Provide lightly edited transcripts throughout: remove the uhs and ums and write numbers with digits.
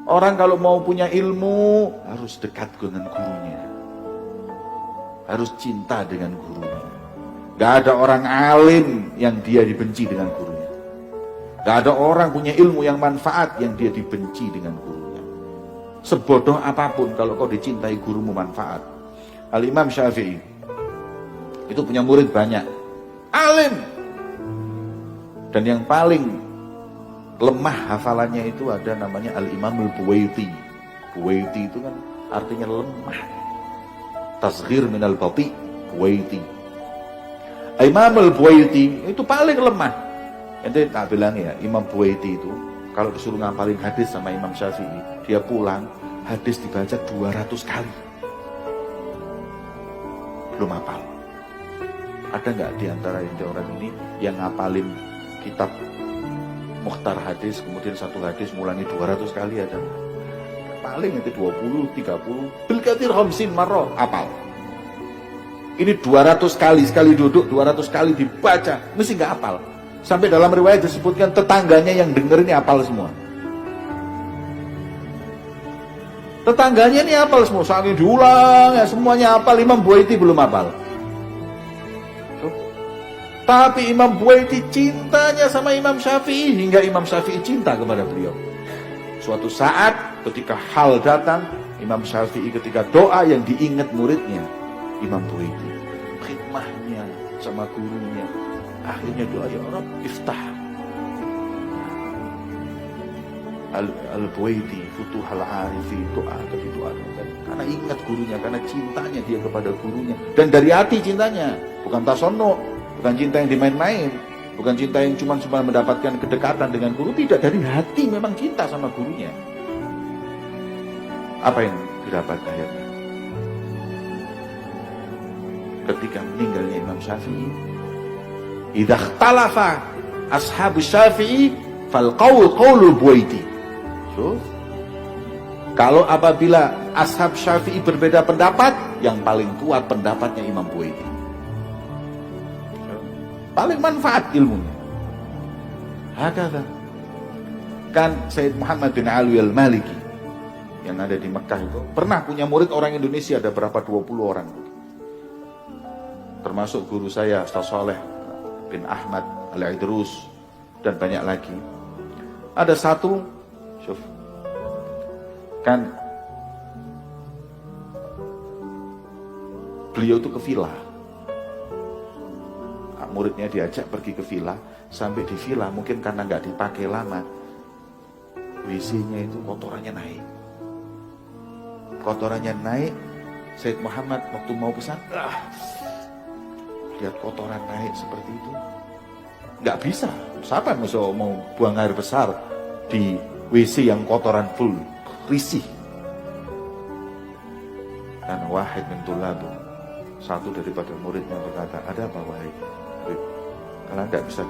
Orang kalau mau punya ilmu harus dekat dengan gurunya, harus cinta dengan gurunya. Gak ada orang alim yang dia dibenci dengan gurunya. Gak ada orang punya ilmu yang manfaat yang dia dibenci dengan gurunya. Sebodoh apapun kalau kau dicintai gurumu manfaat. Al-Imam Syafi'i itu punya murid banyak, alim. Dan yang paling lemah hafalannya itu ada namanya Al-Imam Al-Buwaiti. Buwaiti itu kan artinya lemah. Tasghir minal bati, Buwaiti. Imam Al-Buwaiti itu paling lemah. Ente tak bilang ya, Imam Buwaiti itu kalau disuruh ngapalin hadis sama Imam Syafi'i, dia pulang hadis dibaca 200 kali. Belum hafal. Ada nggak di antara orang ini yang ngapalin kitab Mukhtar hadis, kemudian satu hadis mulangi 200 kali? Ada? Paling itu 20, 30, bilkatir khamsin marrah, apal. Ini 200 kali, sekali duduk 200 kali dibaca, mesti nggak apal. Sampai dalam riwayat disebutkan tetangganya yang denger ini apal semua. Tetangganya ini apal semua, saking diulang ya semuanya apal. Imam Buwaiti belum apal. Tapi Imam Buwaiti cintanya sama Imam Syafi'i hingga Imam Syafi'i cinta kepada beliau. Suatu saat ketika hal datang, Imam Syafi'i ketika doa yang diingat muridnya, Imam Buwaiti khidmahnya sama gurunya, akhirnya doa, ya Rabb iftah Al-Buwaiti futuhal arifi, doa tapi doa karena ingat gurunya, karena cintanya dia kepada gurunya, dan dari hati cintanya, bukan tasonno, bukan cinta yang dimain-main, bukan cinta yang cuma mendapatkan kedekatan dengan guru, tidak, dari hati memang cinta sama gurunya. Apa yang didapat akhirnya? Ketika meninggalnya Imam Syafi'i, idza ikhtalafa ashabus Syafi'i fal qaul qaulul Buwaiti. So, kalau apabila ashab Syafi'i berbeda pendapat, yang paling kuat pendapatnya Imam Buwaiti. Paling manfaat ilmunya. Hakata. Kan Sayyid Muhammad bin Alwi al-Maliki yang ada di Mekah itu pernah punya murid orang Indonesia, ada berapa 20 orang. Termasuk guru saya Ustaz Saleh bin Ahmad Al-Idrus dan banyak lagi. Ada satu, syuf, kan beliau itu ke villa. Muridnya diajak pergi ke villa, sampai di villa mungkin karena nggak dipakai lama, WC-nya itu kotorannya naik. Kotorannya naik, Sayyid Muhammad waktu mau pesan, lihat kotoran naik seperti itu, nggak bisa. Siapa yang mau buang air besar di WC yang kotoran full, risih. Dan wahid min tulabu, satu daripada muridnya berkata, ada apa wahid? Kalau tidak bisa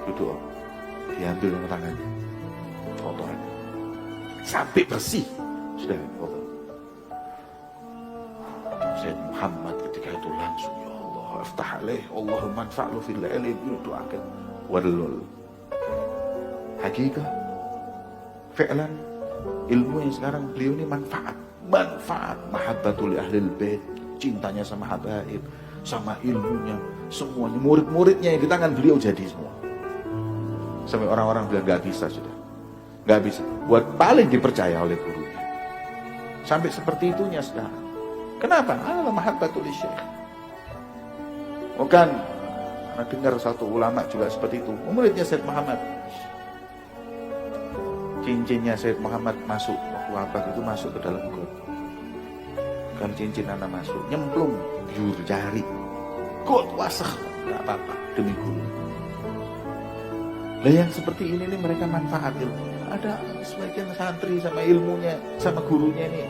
duduk, diambil dengan tangannya kotoran sampai bersih, sudah kotor. Sayyid Muhammad ketika itu langsung, ya Allah aftah alaih, Allahumma anfa'lu fil ilm, doakan wadlul. Hakikah fi'lan ilmu yang sekarang beliau ini manfaat mahabbatul ahlil bait, cintanya sama habaib, sama ilmunya, semuanya, murid-muridnya yang di tangan beliau jadi semua. Sampai orang-orang bilang gak bisa, sudah gak bisa, buat paling dipercaya oleh gurunya. Sampai seperti itunya sekarang. Kenapa? Mahabbatul syekh. Bukan, karena dengar satu ulama juga seperti itu, muridnya Sayyid Muhammad, cincinnya Sayyid Muhammad masuk waktu apa itu, masuk ke dalam got. Kan cincin anak masuk, nyemplung jur jari, got wasah, nggak apa-apa demi guru. Lah yang seperti ini nih mereka manfaat ilmu. Ada sebagian santri sama ilmunya, sama gurunya ini,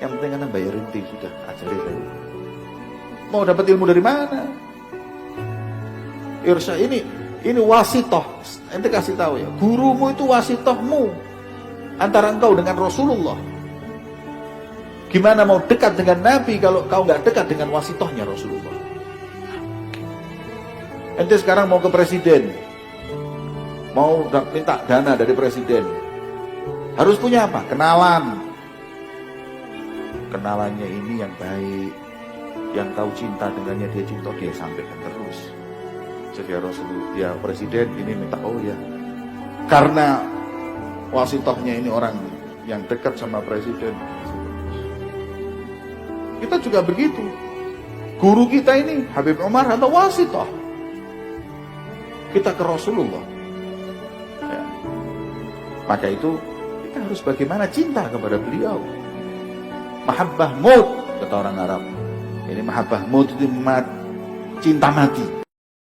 yang penting kan bayar inti sudah, ajarin saya. Mau dapat ilmu dari mana? Irsa ini wasitoh. Ente kasih tahu ya, gurumu itu wasitohmu antara engkau dengan Rasulullah. Gimana mau dekat dengan Nabi kalau kau nggak dekat dengan wasitohnya Rasulullah? Ente sekarang mau ke presiden, mau minta dana dari presiden, Harus punya apa? Kenalan. Kenalannya ini yang baik, yang kau cinta dengannya dia cinta, dia sampaikan terus. Jadi Rasulullah, ya presiden ini minta, oh ya, karena wasitohnya ini orang yang dekat sama presiden. Kita juga begitu. Guru kita ini Habib Umar atau wasitoh. Kita ke Rasulullah. Ya. Maka itu kita harus bagaimana cinta kepada beliau. Mahabbah maut, kata orang Arab. Ini mahabbah maut itu cinta mati.